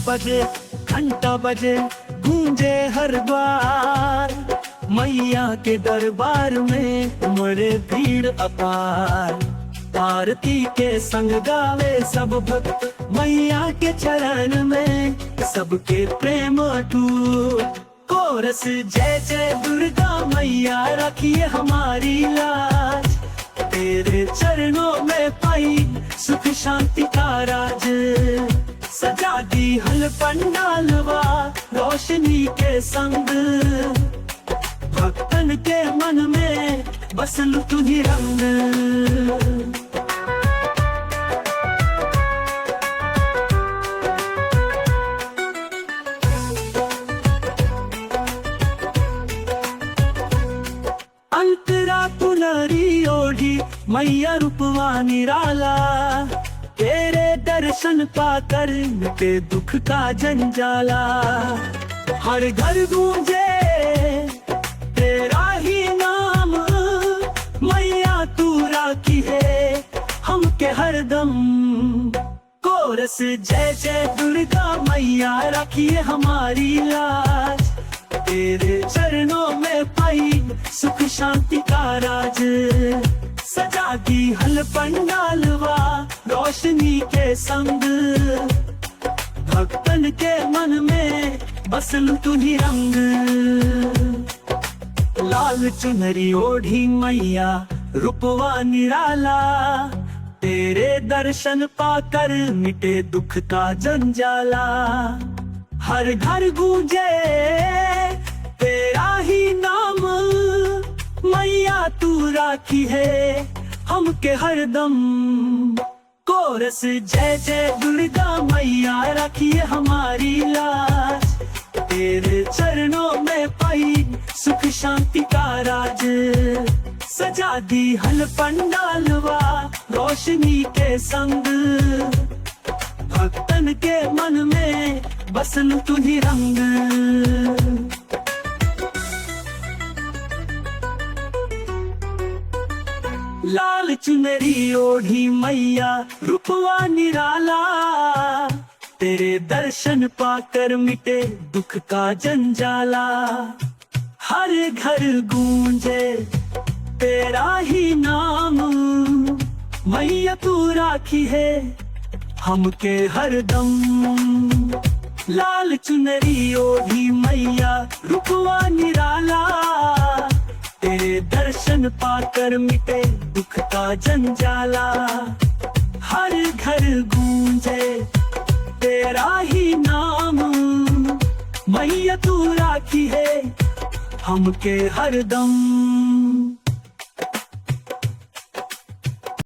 बजे घंटा बजे गूंजे हर द्वार। मैया के दरबार में उमड़े भीड़ अपार। आरती के संग गावे सब भक्त मैया के चरण में, सबके प्रेम अटूट। कोरस जय जय दुर्गा मैया रखिए हमारी लाज। तेरे चरणों में पाई सुख शांति का राज। सजा दी हल पंडालवा रोशनी के संग। भक्तन के मन में बसल तू ही रंग। अंतरा पुनरी ओढ़ी मैया रूपवा निराला। तेरे दर्शन पाकर मिटे दुख का जंजाला। हर घर गूंजे तेरा ही नाम। मैया तू राखी है हमके हरदम। कोरस जय जय दुर्गा मैया रखिए हमारी लाज। तेरे चरणों में पाई सुख शांति का राज। सजा दी हल पंडालवा रोशनी के संग। भक्तन के मन में बसल तू ही रंग। लाल चुनरी ओढ़ी मैया रूपवा निराला। तेरे दर्शन पाकर मिटे दुख का जंजाला। हर घर गूंजे तेरा ही नाम। मैया तू राखी है हमके हरदम। कोरस जय जय दुर्गा मैया रखिए हमारी लाज। तेरे चरणों में पाई सुख शांति का राज। सजा दी हल पंडालवा रोशनी के संग। भक्तन के मन में बसल तू ही रंग। लाल चुनरी ओढ़ी मैया रूपवा निराला। तेरे दर्शन पाकर मिटे दुख का जंजाला। हर घर गूंजे तेरा ही नाम। मैया तू राखी है हमके हरदम। लाल चुनरी ओढ़ी मैया रूपवा निराला। तेरे दर्शन पाकर मिटे दुख का जंजाला। हर घर गूंजे तेरा ही नाम। मैया तू राखी है हमके हरदम।